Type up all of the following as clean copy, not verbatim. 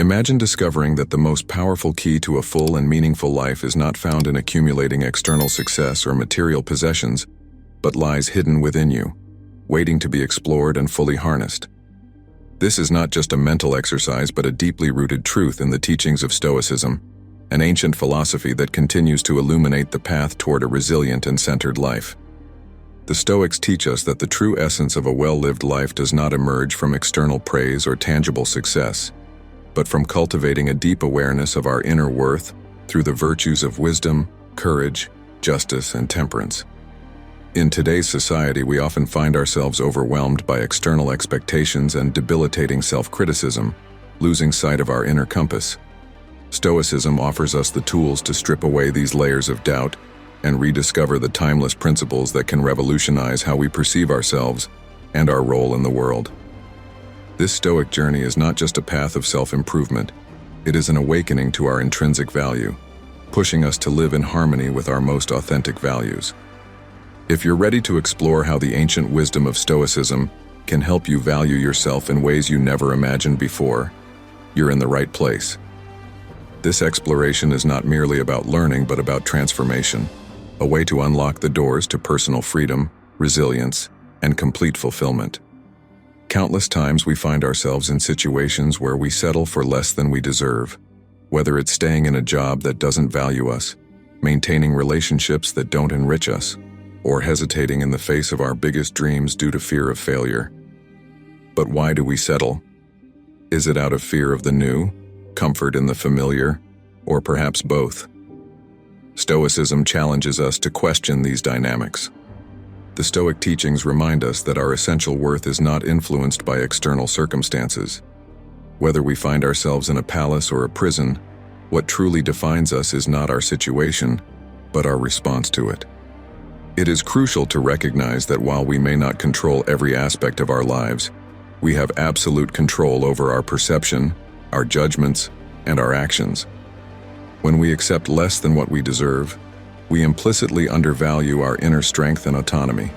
Imagine discovering that the most powerful key to a full and meaningful life is not found in accumulating external success or material possessions, but lies hidden within you, waiting to be explored and fully harnessed. This is not just a mental exercise but a deeply rooted truth in the teachings of Stoicism, an ancient philosophy that continues to illuminate the path toward a resilient and centered life. The Stoics teach us that the true essence of a well-lived life does not emerge from external praise or tangible success, but from cultivating a deep awareness of our inner worth through the virtues of wisdom, courage, justice, and temperance. In today's society, we often find ourselves overwhelmed by external expectations and debilitating self-criticism, losing sight of our inner compass. Stoicism offers us the tools to strip away these layers of doubt and rediscover the timeless principles that can revolutionize how we perceive ourselves and our role in the world. This Stoic journey is not just a path of self-improvement, it is an awakening to our intrinsic value, pushing us to live in harmony with our most authentic values. If you're ready to explore how the ancient wisdom of Stoicism can help you value yourself in ways you never imagined before, you're in the right place. This exploration is not merely about learning but about transformation, a way to unlock the doors to personal freedom, resilience, and complete fulfillment. Countless times we find ourselves in situations where we settle for less than we deserve, whether it's staying in a job that doesn't value us, maintaining relationships that don't enrich us, or hesitating in the face of our biggest dreams due to fear of failure. But why do we settle? Is it out of fear of the new, comfort in the familiar, or perhaps both? Stoicism challenges us to question these dynamics. The Stoic teachings remind us that our essential worth is not influenced by external circumstances. Whether we find ourselves in a palace or a prison, what truly defines us is not our situation, but our response to it. It is crucial to recognize that while we may not control every aspect of our lives, we have absolute control over our perception, our judgments, and our actions. When we accept less than what we deserve, we implicitly undervalue our inner strength and autonomy.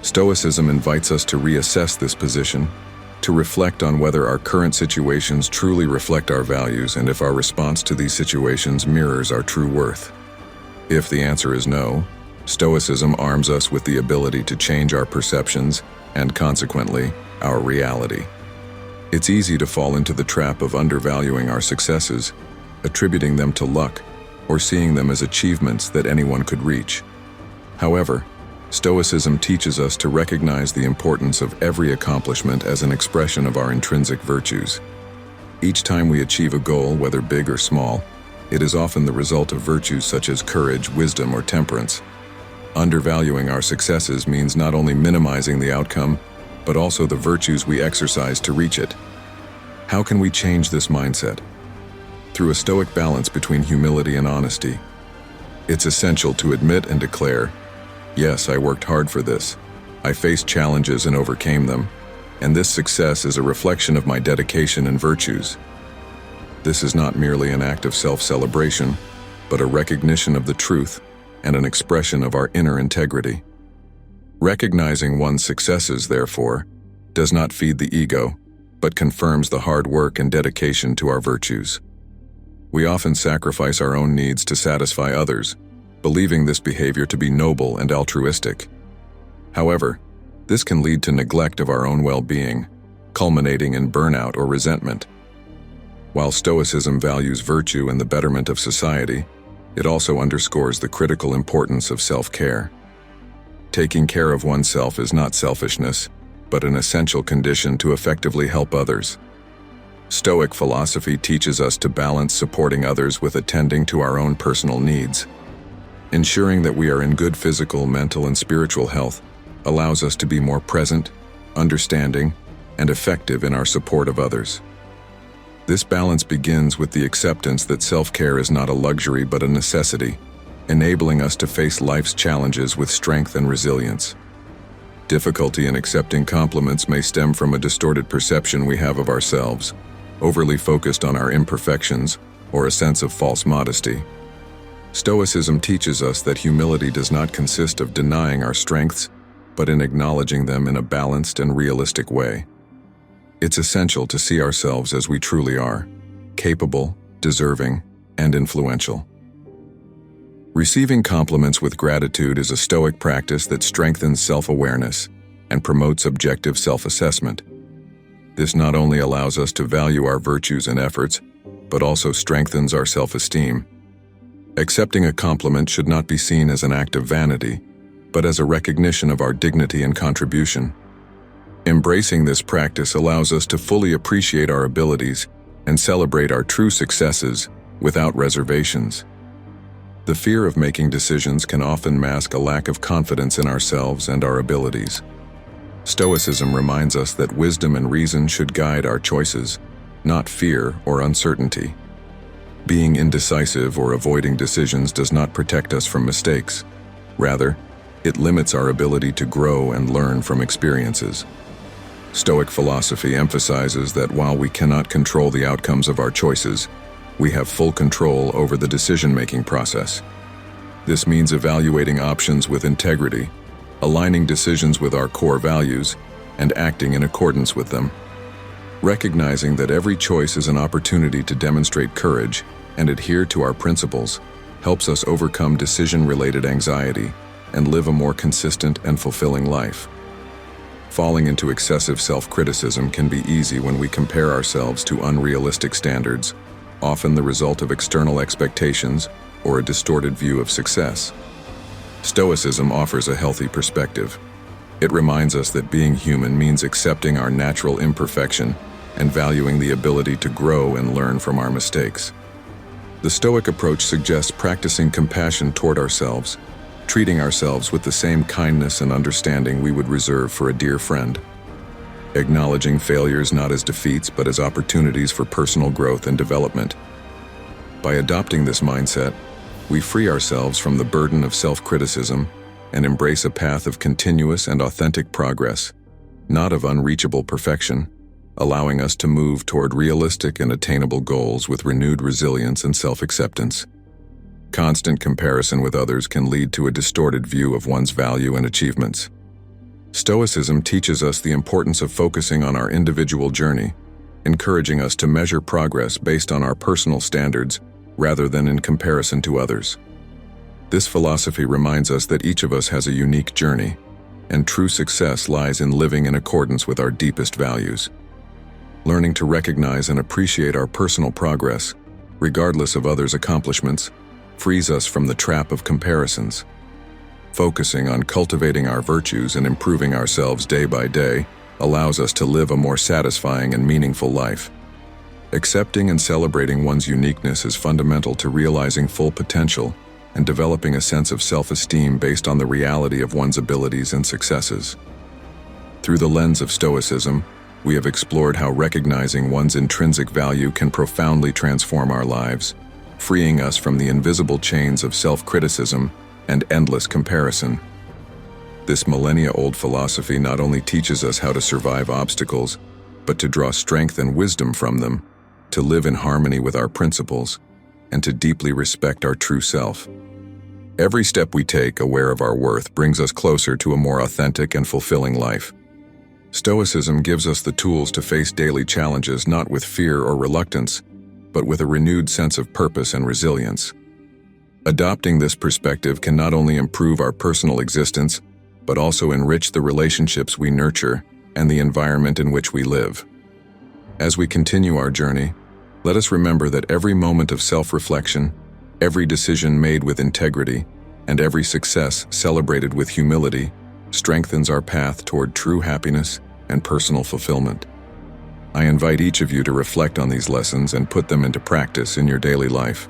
Stoicism invites us to reassess this position, to reflect on whether our current situations truly reflect our values and if our response to these situations mirrors our true worth. If the answer is no, Stoicism arms us with the ability to change our perceptions and, consequently, our reality. It's easy to fall into the trap of undervaluing our successes, attributing them to luck, or seeing them as achievements that anyone could reach. However, Stoicism teaches us to recognize the importance of every accomplishment as an expression of our intrinsic virtues. Each time we achieve a goal, whether big or small, it is often the result of virtues such as courage, wisdom, or temperance. Undervaluing our successes means not only minimizing the outcome, but also the virtues we exercise to reach it. How can we change this mindset? Through a Stoic balance between humility and honesty. It's essential to admit and declare, yes, I worked hard for this. I faced challenges and overcame them, and this success is a reflection of my dedication and virtues. This is not merely an act of self-celebration, but a recognition of the truth and an expression of our inner integrity. Recognizing one's successes, therefore, does not feed the ego, but confirms the hard work and dedication to our virtues. We often sacrifice our own needs to satisfy others, believing this behavior to be noble and altruistic. However, this can lead to neglect of our own well-being, culminating in burnout or resentment. While Stoicism values virtue and the betterment of society, it also underscores the critical importance of self-care. Taking care of oneself is not selfishness, but an essential condition to effectively help others. Stoic philosophy teaches us to balance supporting others with attending to our own personal needs. Ensuring that we are in good physical, mental, and spiritual health allows us to be more present, understanding, and effective in our support of others. This balance begins with the acceptance that self-care is not a luxury but a necessity, enabling us to face life's challenges with strength and resilience. Difficulty in accepting compliments may stem from a distorted perception we have of ourselves, overly focused on our imperfections, or a sense of false modesty. Stoicism teaches us that humility does not consist of denying our strengths, but in acknowledging them in a balanced and realistic way. It's essential to see ourselves as we truly are, capable, deserving, and influential. Receiving compliments with gratitude is a Stoic practice that strengthens self-awareness and promotes objective self-assessment. This not only allows us to value our virtues and efforts, but also strengthens our self-esteem. Accepting a compliment should not be seen as an act of vanity, but as a recognition of our dignity and contribution. Embracing this practice allows us to fully appreciate our abilities and celebrate our true successes without reservations. The fear of making decisions can often mask a lack of confidence in ourselves and our abilities. Stoicism reminds us that wisdom and reason should guide our choices, not fear or uncertainty. Being indecisive or avoiding decisions does not protect us from mistakes. Rather, it limits our ability to grow and learn from experiences. Stoic philosophy emphasizes that while we cannot control the outcomes of our choices, we have full control over the decision-making process. This means evaluating options with integrity, aligning decisions with our core values, and acting in accordance with them. Recognizing that every choice is an opportunity to demonstrate courage and adhere to our principles helps us overcome decision-related anxiety and live a more consistent and fulfilling life. Falling into excessive self-criticism can be easy when we compare ourselves to unrealistic standards, often the result of external expectations or a distorted view of success. Stoicism offers a healthy perspective. It reminds us that being human means accepting our natural imperfection and valuing the ability to grow and learn from our mistakes. The Stoic approach suggests practicing compassion toward ourselves, treating ourselves with the same kindness and understanding we would reserve for a dear friend. Acknowledging failures not as defeats but as opportunities for personal growth and development. By adopting this mindset, we free ourselves from the burden of self-criticism and embrace a path of continuous and authentic progress, not of unreachable perfection, allowing us to move toward realistic and attainable goals with renewed resilience and self-acceptance. Constant comparison with others can lead to a distorted view of one's value and achievements. Stoicism teaches us the importance of focusing on our individual journey, encouraging us to measure progress based on our personal standards rather than in comparison to others. This philosophy reminds us that each of us has a unique journey, and true success lies in living in accordance with our deepest values. Learning to recognize and appreciate our personal progress, regardless of others' accomplishments, frees us from the trap of comparisons. Focusing on cultivating our virtues and improving ourselves day by day allows us to live a more satisfying and meaningful life. Accepting and celebrating one's uniqueness is fundamental to realizing full potential and developing a sense of self-esteem based on the reality of one's abilities and successes. Through the lens of Stoicism, we have explored how recognizing one's intrinsic value can profoundly transform our lives, freeing us from the invisible chains of self-criticism and endless comparison. This millennia-old philosophy not only teaches us how to survive obstacles, but to draw strength and wisdom from them, to live in harmony with our principles, and to deeply respect our true self. Every step we take, aware of our worth, brings us closer to a more authentic and fulfilling life. Stoicism gives us the tools to face daily challenges not with fear or reluctance, but with a renewed sense of purpose and resilience. Adopting this perspective can not only improve our personal existence, but also enrich the relationships we nurture and the environment in which we live. As we continue our journey, let us remember that every moment of self-reflection, every decision made with integrity, and every success celebrated with humility strengthens our path toward true happiness and personal fulfillment. I invite each of you to reflect on these lessons and put them into practice in your daily life.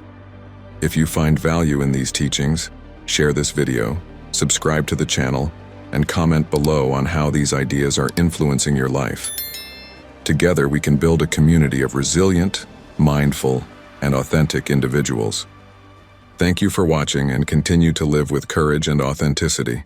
If you find value in these teachings, share this video, subscribe to the channel, and comment below on how these ideas are influencing your life. Together, we can build a community of resilient, mindful, and authentic individuals. Thank you for watching, and continue to live with courage and authenticity.